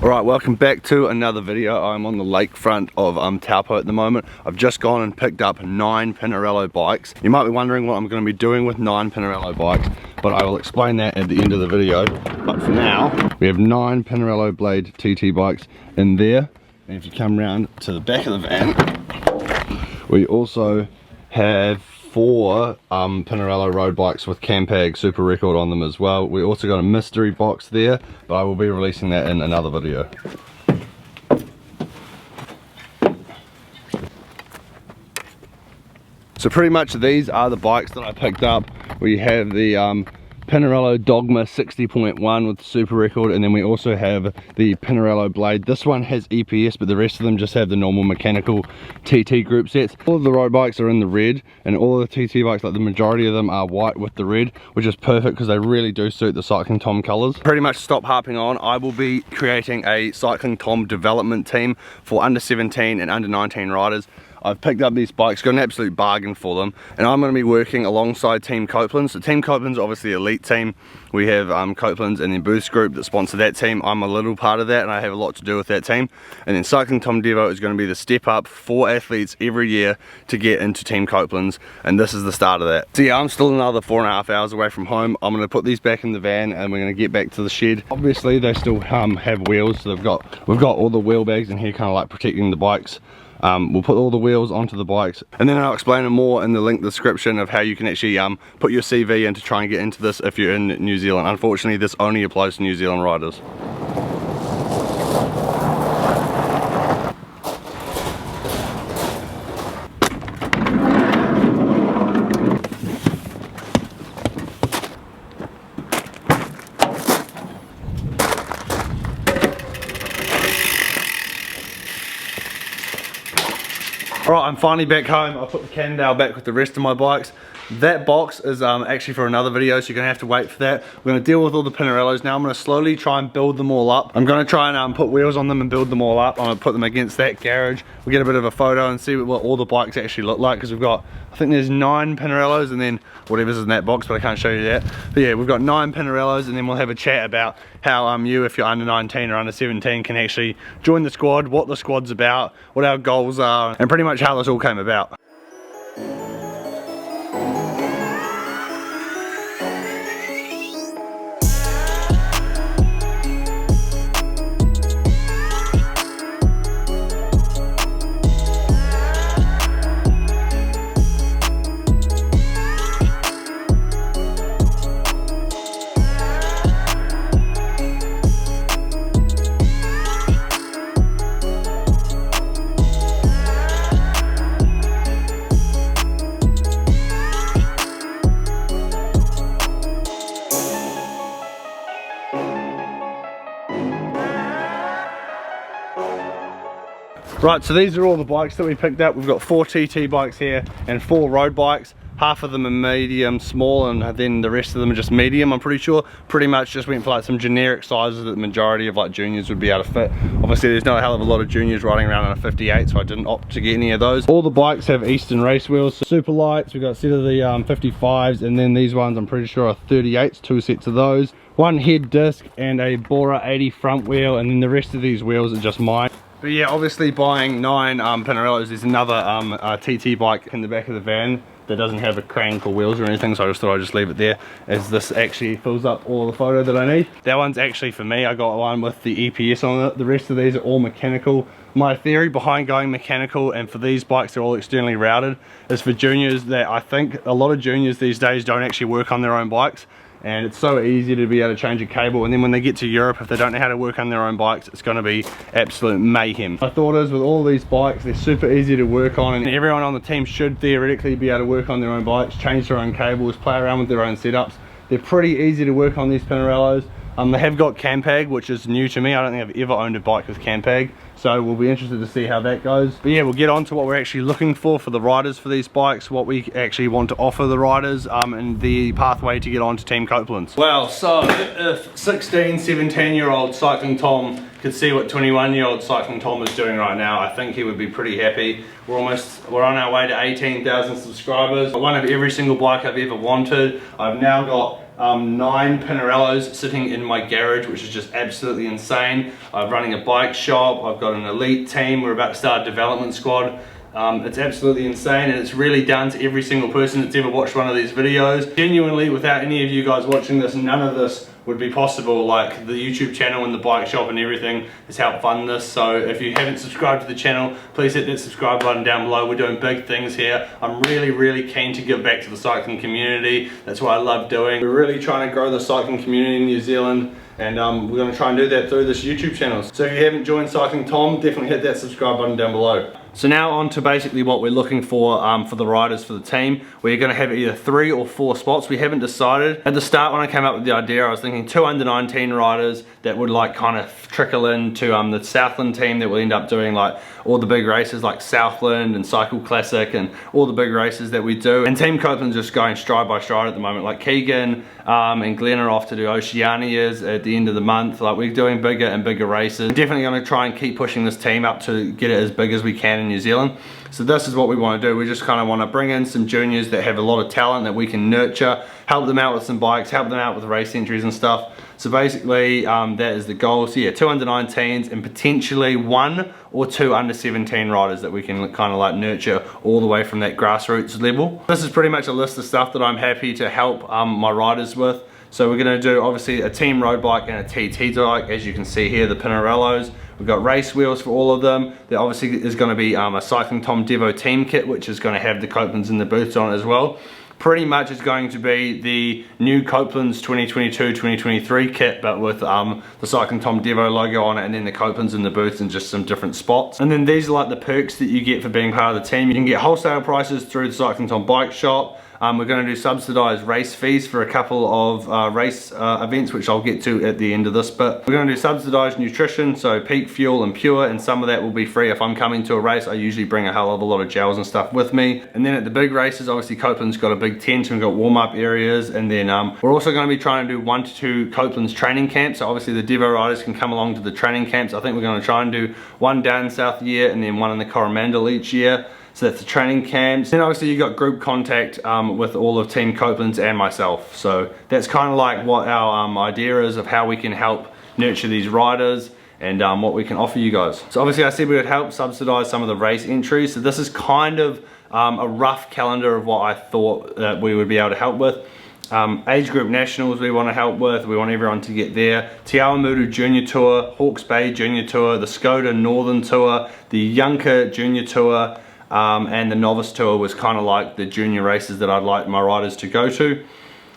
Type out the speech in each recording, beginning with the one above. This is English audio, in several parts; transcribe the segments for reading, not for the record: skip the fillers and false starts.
Alright, welcome back to another video. I'm on the lakefront of Taupo at the moment. I've just gone and picked up 9 PINARELLO bikes. You might be wondering what I'm going to be doing with 9 PINARELLO bikes, but I will explain that at the end of the video. But for now, we have 9 PINARELLO Blade TT bikes in there. And if you come round to the back of the van, we also have 4 PINARELLO road bikes with Campag Super Record on them as well. We also got a mystery box there, but I will be releasing that in another video. So pretty much these are the bikes that I picked up. We have the PINARELLO Dogma 60.1 with Super Record, and then we also have the PINARELLO Blade. This one has EPS, but the rest of them just have the normal mechanical TT group sets. All of the road bikes are in the red, and all of the TT bikes, like the majority of them, are white with the red, which is perfect because they really do suit the CyclingTom colours. Pretty much stop harping on, I will be creating a CyclingTom development team for under 17 and under 19 riders. I've picked up these bikes, got an absolute bargain for them, and I'm going to be working alongside Team Couplands. So Team Couplands, obviously the elite team. We have Couplands and then Boost Group that sponsor that team. I'm a little part of that, and I have a lot to do with that team. And then CyclingTom Devo is going to be the step up for athletes every year to get into Team Couplands, and this is the start of that. So yeah, I'm still another 4.5 hours away from home. I'm going to put these back in the van, and we're going to get back to the shed. Obviously, they still have wheels, so we've got all the wheel bags in here, kind of like protecting the bikes. We'll put all the wheels onto the bikes, and then I'll explain it more in the link description of how you can actually put your CV in to try and get into this if you're in New Zealand. Unfortunately, this only applies to New Zealand riders. Alright, I'm finally back home. I put the Canon back with the rest of my bikes. That box is actually for another video, so you're going to have to wait for that. We're going to deal with all the PINARELLOs now. I'm going to slowly try and build them all up. I'm going to try and put wheels on them and build them all up. I'm going to put them against that garage. We'll get a bit of a photo and see what all the bikes actually look like, because we've got, I think there's 9 PINARELLOs and then whatever's in that box, but I can't show you that. But yeah, we've got 9 PINARELLOs, and then we'll have a chat about how you, if you're under 19 or under 17, can actually join the squad, what the squad's about, what our goals are, and pretty much how this all came about. Right, so these are all the bikes that we picked up. We've got 4 TT bikes here and 4 road bikes. Half of them are medium, small, and then the rest of them are just medium, I'm pretty sure. Pretty much just went for like some generic sizes that the majority of like juniors would be able to fit. Obviously there's not a hell of a lot of juniors riding around on a 58, so I didn't opt to get any of those. All the bikes have Eastern race wheels, so super lights. We've got a set of the 55s, and then these ones I'm pretty sure are 38s, 2 sets of those. 1 head disc and a Bora 80 front wheel, and then the rest of these wheels are just mine. But yeah, obviously buying 9 PINARELLOs, there's another TT bike in the back of the van that doesn't have a crank or wheels or anything, so I just thought I'd just leave it there, as this actually fills up all the photo that I need. That one's actually for me. I got one with the EPS on it. The rest of these are all mechanical. My theory behind going mechanical, and for these bikes they're all externally routed, is for juniors that I think a lot of juniors these days don't actually work on their own bikes. And it's so easy to be able to change a cable, and then when they get to Europe, if they don't know how to work on their own bikes, it's going to be absolute mayhem. My thought is, with all these bikes, they're super easy to work on, and everyone on the team should theoretically be able to work on their own bikes, change their own cables, play around with their own setups. They're pretty easy to work on, these PINARELLOs. They have got Campag, which is new to me. I don't think I've ever owned a bike with Campag, so we'll be interested to see how that goes. But yeah, we'll get on to what we're actually looking for the riders for these bikes, what we actually want to offer the riders, and the pathway to get on to Team Couplands. Well, so if 16, 17-year-old CyclingTom could see what 21-year-old CyclingTom is doing right now, I think he would be pretty happy. We're on our way to 18,000 subscribers. One of every single bike I've ever wanted. I've now got 9 Pinarellos sitting in my garage, which is just absolutely insane. I'm running a bike shop, I've got an elite team, we're about to start a development squad. It's absolutely insane, and it's really down to every single person that's ever watched one of these videos. Genuinely, without any of you guys watching this, none of this would be possible. Like the YouTube channel and the bike shop and everything has helped fund this. So if you haven't subscribed to the channel, please hit that subscribe button down below. We're doing big things here. I'm really keen to give back to the cycling community. That's what I love doing. We're really trying to grow the cycling community in New Zealand, and we're going to try and do that through this YouTube channel. So if you haven't joined CyclingTom, definitely hit that subscribe button down below. So now on to basically what we're looking for the riders for the team. We're going to have either 3 or 4 spots. We haven't decided. At the start when I came up with the idea, I was thinking 2 under 19 riders that would like kind of trickle into the Southland team that will end up doing like all the big races like Southland and Cycle Classic and all the big races that we do. And Team Couplands just going stride by stride at the moment. Like Keegan and Glenn are off to do Oceanias at the end of the month. Like we're doing bigger and bigger races. We're definitely going to try and keep pushing this team up to get it as big as we can in New Zealand. So this is what we want to do. We just kind of want to bring in some juniors that have a lot of talent that we can nurture, help them out with some bikes, help them out with race entries and stuff. So basically that is the goal. So yeah, 2 under 19s and potentially 1 or 2 under 17 riders that we can kind of like nurture all the way from that grassroots level. This is pretty much a list of stuff that I'm happy to help my riders with. So we're going to do obviously a team road bike and a TT bike, as you can see here, the Pinarellos. We've got race wheels for all of them. There obviously is going to be a CyclingTom Devo team kit, which is going to have the Couplands and the boots on it as well. Pretty much is going to be the new Couplands 2022-2023 kit, but with the CyclingTom Devo logo on it, and then the Couplands and the boots and just some different spots. And then these are like the perks that you get for being part of the team. You can get wholesale prices through the CyclingTom bike shop. We're going to do subsidised race fees for a couple of race events, which I'll get to at the end of this bit. We're going to do subsidised nutrition, so Peak, Fuel and Pure, and some of that will be free. If I'm coming to a race, I usually bring a hell of a lot of gels and stuff with me. And then at the big races, obviously Coupland's got a big tent and we've got warm-up areas, and then we're also going to be trying to do 1 to 2 Coupland's training camps. So obviously the Devo riders can come along to the training camps. I think we're going to try and do 1 down south a year and then 1 in the Coromandel each year. So that's the training camps. Then obviously you got group contact with all of Team Couplands and myself. So that's kind of like what our idea is of how we can help nurture these riders and what we can offer you guys. So obviously I said we would help subsidise some of the race entries. So this is kind of a rough calendar of what I thought that we would be able to help with. Age group nationals we want to help with. We want everyone to get there. Te Awamutu Junior Tour, Hawke's Bay Junior Tour, the Skoda Northern Tour, the Yunka Junior Tour, and the Novice Tour was kind of like the junior races that I'd like my riders to go to.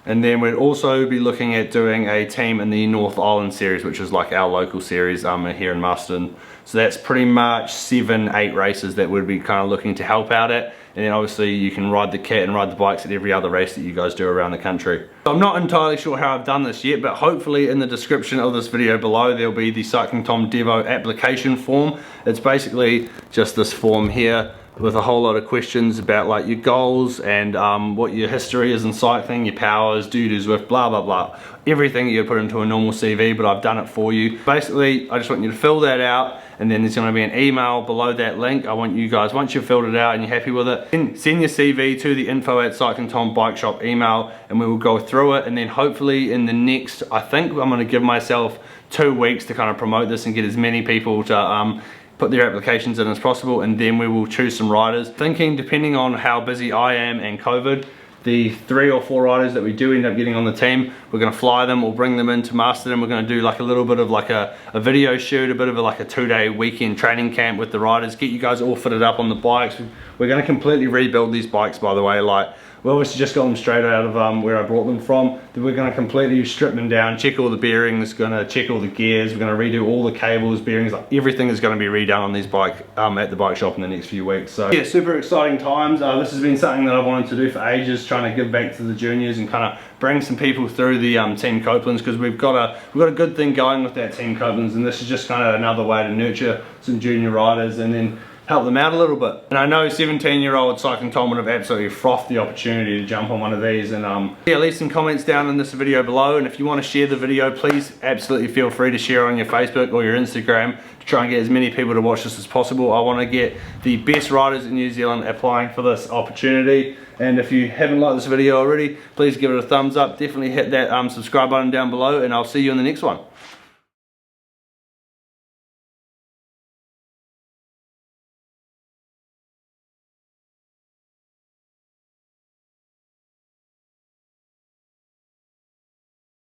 And then we'd also be looking at doing a team in the North Island series, which is like our local series here in Marston. So that's pretty much 7-8 races that we'd be kind of looking to help out at. And then obviously you can ride the kit and ride the bikes at every other race that you guys do around the country. So I'm not entirely sure how I've done this yet, but hopefully in the description of this video below there'll be the CyclingTom Devo application form. It's basically just this form here with a whole lot of questions about like your goals and what your history is in cycling, your powers, do-dos with, blah blah blah. Everything you put into a normal CV, but I've done it for you. Basically, I just want you to fill that out, and then there's going to be an email below that link. I want you guys, once you've filled it out and you're happy with it, send your CV to the info@CyclingTom Bike Shop email, and we will go through it. And then hopefully in the next, I think I'm going to give myself 2 weeks to kind of promote this and get as many people to put their applications in as possible, and then we will choose some riders. Thinking, depending on how busy I am and COVID, the 3 or 4 riders that we do end up getting on the team, we're going to fly them or bring them into Marston. We're going to do like a little bit of like a video shoot, a bit of like a 2-day weekend training camp with the riders, get you guys all fitted up on the bikes. We're going to completely rebuild these bikes, by the way. Like, we obviously just got them straight out of where I brought them from. Then we're going to completely strip them down, check all the bearings, going to check all the gears, we're going to redo all the cables, bearings, like everything is going to be redone on these bikes at the bike shop in the next few weeks. So yeah, super exciting times. This has been something that I've wanted to do for ages, trying to give back to the juniors and kind of bring some people through the Team Couplands, because we've got a good thing going with that Team Couplands, and this is just kind of another way to nurture some junior riders and then help them out a little bit. And I know 17-year-old CyclingTom would have absolutely frothed the opportunity to jump on one of these. And yeah, leave some comments down in this video below, and if you want to share the video, please absolutely feel free to share on your Facebook or your Instagram to try and get as many people to watch this as possible. I want to get the best riders in New Zealand applying for this opportunity. And if you haven't liked this video already, please give it a thumbs up. Definitely hit that subscribe button down below, and I'll see you in the next one.